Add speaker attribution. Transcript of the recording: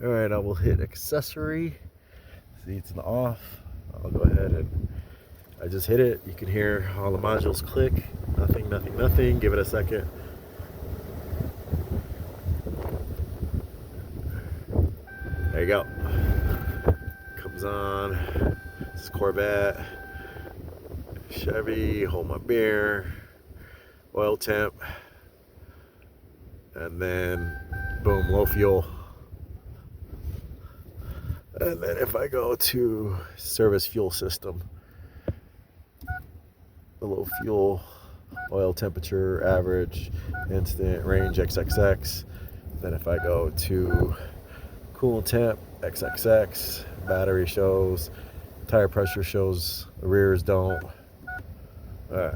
Speaker 1: All right, I will hit accessory. See, it's an off. I'll go ahead and I just hit it. You can hear all the modules click. Nothing, nothing, nothing. Give it a second. There you go. Comes on. This is Corvette, Chevy, hold my beer, oil temp, and then boom, low fuel. And then if I go to service fuel system, the low fuel, oil temperature, average, instant, range XXX. Then if I go to coolant temp, XXX, battery shows, tire pressure shows, the rears don't. All right.